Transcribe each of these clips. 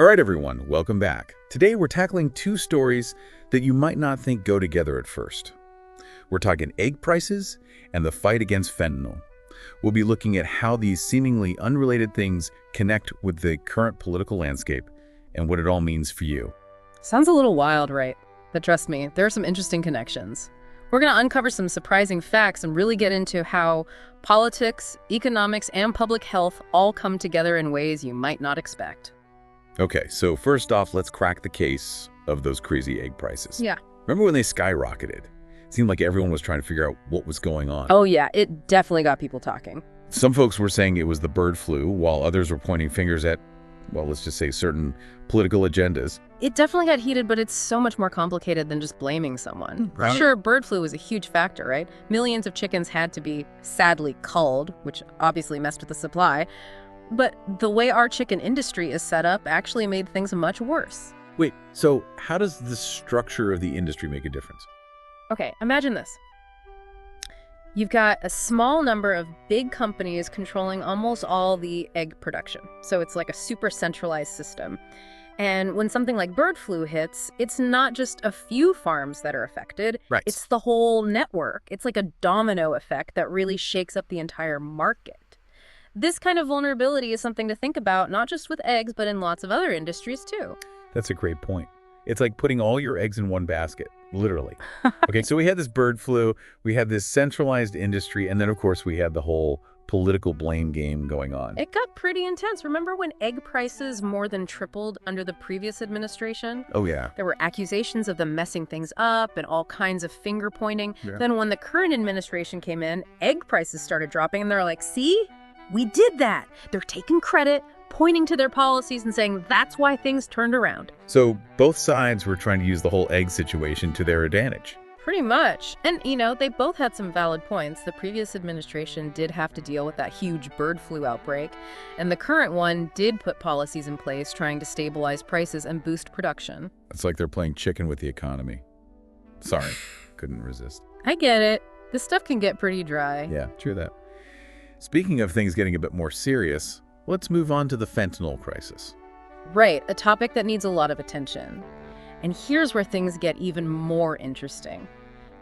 All right, everyone, welcome back. Today, we're tackling two stories that you might not think go together at first. We're talking egg prices and the fight against fentanyl. We'll be looking at how these seemingly unrelated things connect with the current political landscape and what it all means for you. Sounds a little wild, right? But trust me, there are some interesting connections. We're going to uncover some surprising facts and really get into how politics, economics, and public health all come together in ways you might not expect. Okay, so first off, let's crack the case of those crazy egg prices. Yeah. Remember when they skyrocketed? It seemed like everyone was trying to figure out what was going on. Oh yeah, it definitely got people talking. Some folks were saying it was the bird flu, while others were pointing fingers at, well, let's just say certain political agendas. It definitely got heated, but it's so much more complicated than just blaming someone. Right. Sure, bird flu was a huge factor, right? Millions of chickens had to be sadly culled, which obviously messed with the supply. But the way our chicken industry is set up actually made things much worse. Wait, so how does the structure of the industry make a difference? Okay, imagine this. You've got a small number of big companies controlling almost all the egg production. So it's like a super centralized system. And when something like bird flu hits, it's not just a few farms that are affected. Right. It's the whole network. It's like a domino effect that really shakes up the entire market. This kind of vulnerability is something to think about, not just with eggs, but in lots of other industries too. That's a great point. It's like putting all your eggs in one basket, literally. Okay, so we had this bird flu, we had this centralized industry, and then of course we had the whole political blame game going on. It got pretty intense. Remember when egg prices more than tripled under the previous administration? Oh yeah. There were accusations of them messing things up and all kinds of finger pointing. Yeah. Then when the current administration came in, egg prices started dropping, and they're like, see? We did that. They're taking credit, pointing to their policies and saying that's why things turned around. So both sides were trying to use the whole egg situation to their advantage. Pretty much. And, you know, they both had some valid points. The previous administration did have to deal with that huge bird flu outbreak, and the current one did put policies in place trying to stabilize prices and boost production. It's like they're playing chicken with the economy. Sorry, couldn't resist. I get it. This stuff can get pretty dry. Yeah, true that. Speaking of things getting a bit more serious, let's move on to the fentanyl crisis. Right, a topic that needs a lot of attention. And here's where things get even more interesting,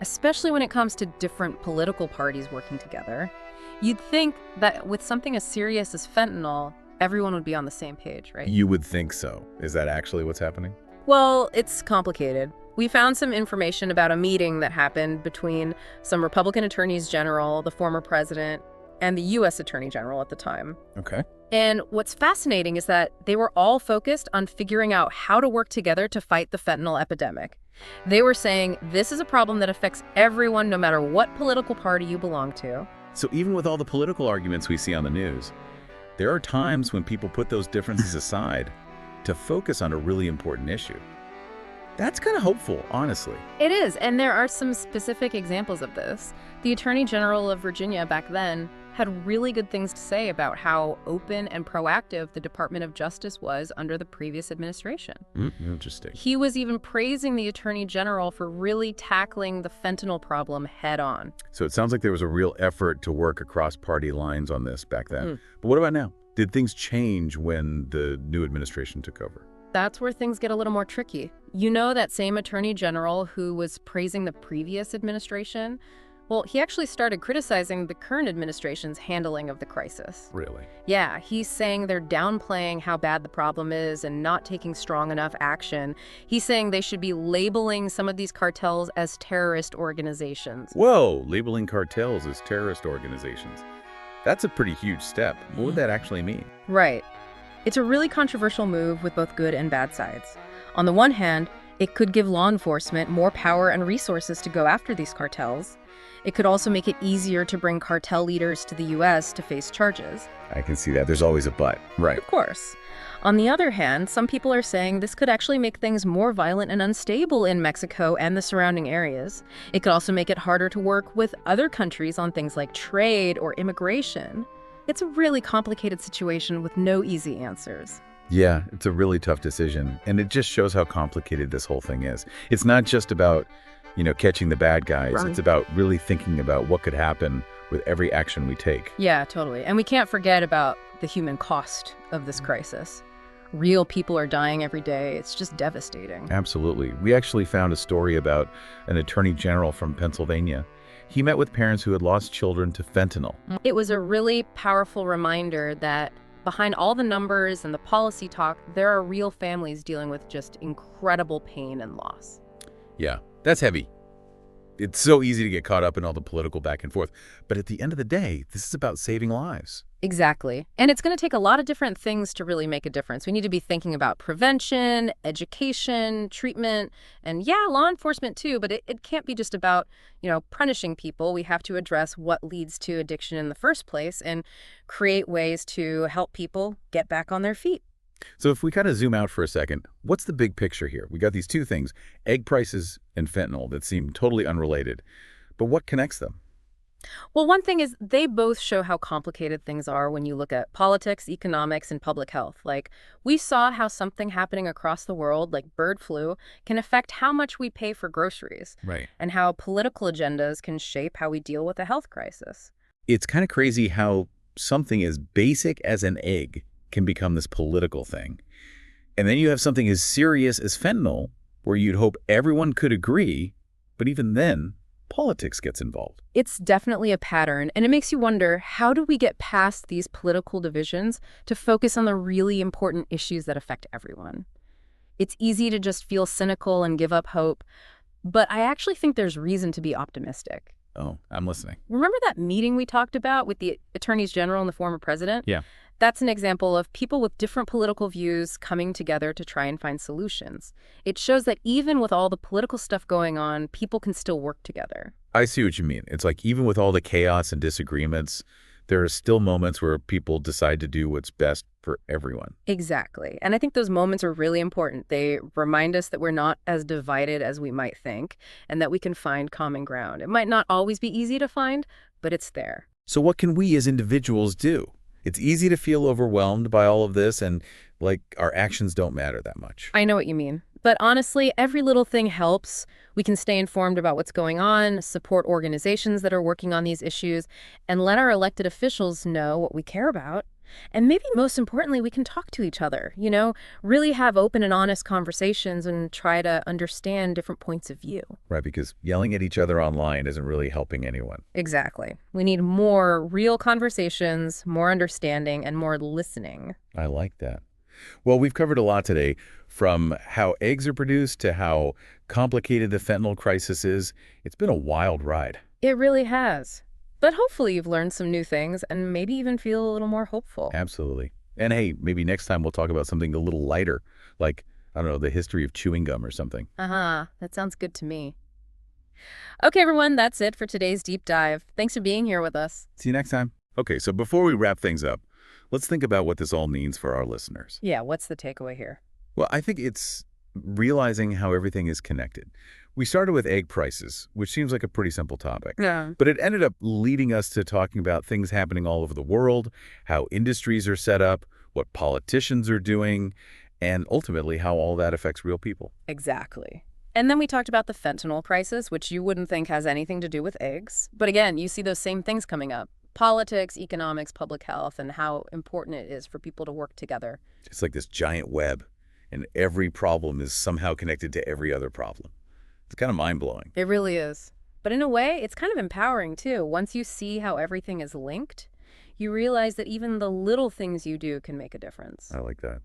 especially when it comes to different political parties working together. You'd think that with something as serious as fentanyl, everyone would be on the same page, right? You would think so. Is that actually what's happening? Well, it's complicated. We found some information about a meeting that happened between some Republican attorneys general, the former president, and the U.S. Attorney General at the time. Okay. And what's fascinating is that they were all focused on figuring out how to work together to fight the fentanyl epidemic. They were saying this is a problem that affects everyone no matter what political party you belong to. So even with all the political arguments we see on the news, there are times when people put those differences aside to focus on a really important issue. That's kind of hopeful, honestly. It is, and there are some specific examples of this. The Attorney General of Virginia back then had really good things to say about how open and proactive the Department of Justice was under the previous administration. Interesting. He was even praising the Attorney General for really tackling the fentanyl problem head on. So it sounds like there was a real effort to work across party lines on this back then. But what about now? Did things change when the new administration took over? That's where things get a little more tricky. You know, that same Attorney General who was praising the previous administration? Well, he actually started criticizing the current administration's handling of the crisis. Really? Yeah, he's saying they're downplaying how bad the problem is and not taking strong enough action. He's saying they should be labeling some of these cartels as terrorist organizations. Whoa, labeling cartels as terrorist organizations. That's a pretty huge step. What would that actually mean? Right. It's a really controversial move with both good and bad sides. On the one hand, it could give law enforcement more power and resources to go after these cartels. It could also make it easier to bring cartel leaders to the U.S. to face charges. I can see that. There's always a but. Right. Of course. On the other hand, some people are saying this could actually make things more violent and unstable in Mexico and the surrounding areas. It could also make it harder to work with other countries on things like trade or immigration. It's a really complicated situation with no easy answers. Yeah, it's a really tough decision. And it just shows how complicated this whole thing is. It's not just about catching the bad guys. Right. It's about really thinking about what could happen with every action we take. Yeah, totally. And we can't forget about the human cost of this crisis. Real people are dying every day. It's just devastating. Absolutely. We actually found a story about an attorney general from Pennsylvania. He met with parents who had lost children to fentanyl. It was a really powerful reminder that behind all the numbers and the policy talk, there are real families dealing with just incredible pain and loss. Yeah, that's heavy. It's so easy to get caught up in all the political back and forth. But at the end of the day, this is about saving lives. Exactly. And it's going to take a lot of different things to really make a difference. We need to be thinking about prevention, education, treatment, and yeah, law enforcement too. But it can't be just about, punishing people. We have to address what leads to addiction in the first place and create ways to help people get back on their feet. So if we kind of zoom out for a second, what's the big picture here? We got these two things, egg prices and fentanyl, that seem totally unrelated. But what connects them? Well, one thing is they both show how complicated things are when you look at politics, economics, and public health. Like, we saw how something happening across the world, like bird flu, can affect how much we pay for groceries. Right. And how political agendas can shape how we deal with a health crisis. It's kind of crazy how something as basic as an egg can become this political thing. And then you have something as serious as fentanyl, where you'd hope everyone could agree, but even then, politics gets involved. It's definitely a pattern, and it makes you wonder, how do we get past these political divisions to focus on the really important issues that affect everyone? It's easy to just feel cynical and give up hope, but I actually think there's reason to be optimistic. Oh, I'm listening. Remember that meeting we talked about with the attorneys general and the former president? Yeah. That's an example of people with different political views coming together to try and find solutions. It shows that even with all the political stuff going on, people can still work together. I see what you mean. It's like even with all the chaos and disagreements, there are still moments where people decide to do what's best for everyone. Exactly. And I think those moments are really important. They remind us that we're not as divided as we might think, and that we can find common ground. It might not always be easy to find, but it's there. So what can we as individuals do? It's easy to feel overwhelmed by all of this and like our actions don't matter that much. I know what you mean. But honestly, every little thing helps. We can stay informed about what's going on, support organizations that are working on these issues, and let our elected officials know what we care about. And maybe most importantly, we can talk to each other, really have open and honest conversations and try to understand different points of view. Right, because yelling at each other online isn't really helping anyone. Exactly. We need more real conversations, more understanding, and more listening. I like that. Well, we've covered a lot today, from how eggs are produced to how complicated the fentanyl crisis is. It's been a wild ride. It really has. But hopefully you've learned some new things and maybe even feel a little more hopeful. Absolutely. And hey, maybe next time we'll talk about something a little lighter, like, I don't know, the history of chewing gum or something. That sounds good to me. Okay, everyone, that's it for today's deep dive. Thanks for being here with us. See you next time. Okay, so before we wrap things up, let's think about what this all means for our listeners. Yeah, what's the takeaway here? Well, I think it's realizing how everything is connected. We started with egg prices, which seems like a pretty simple topic. Yeah. But it ended up leading us to talking about things happening all over the world, how industries are set up, what politicians are doing, and ultimately how all that affects real people. Exactly. And then we talked about the fentanyl crisis, which you wouldn't think has anything to do with eggs. But again, you see those same things coming up. Politics, economics, public health, and how important it is for people to work together. It's like this giant web, and every problem is somehow connected to every other problem. It's kind of mind-blowing. It really is. But in a way, it's kind of empowering, too. Once you see how everything is linked, you realize that even the little things you do can make a difference. I like that.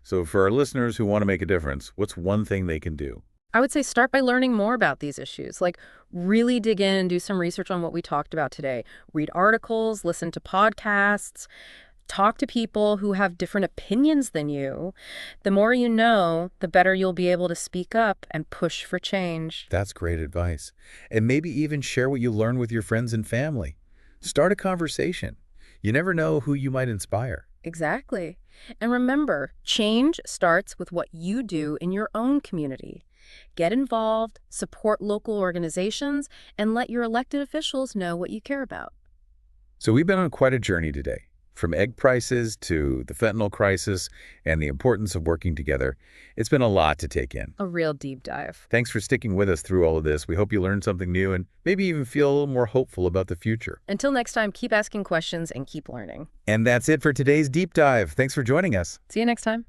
So for our listeners who want to make a difference, what's one thing they can do? I would say start by learning more about these issues. Like, really dig in and do some research on what we talked about today. Read articles, listen to podcasts, talk to people who have different opinions than you. The more you know, the better you'll be able to speak up and push for change. That's great advice. And maybe even share what you learn with your friends and family. Start a conversation. You never know who you might inspire. Exactly. And remember, change starts with what you do in your own community. Get involved, support local organizations, and let your elected officials know what you care about. So we've been on quite a journey today. From egg prices to the fentanyl crisis and the importance of working together. It's been a lot to take in. A real deep dive. Thanks for sticking with us through all of this. We hope you learned something new and maybe even feel a little more hopeful about the future. Until next time, keep asking questions and keep learning. And that's it for today's Deep Dive. Thanks for joining us. See you next time.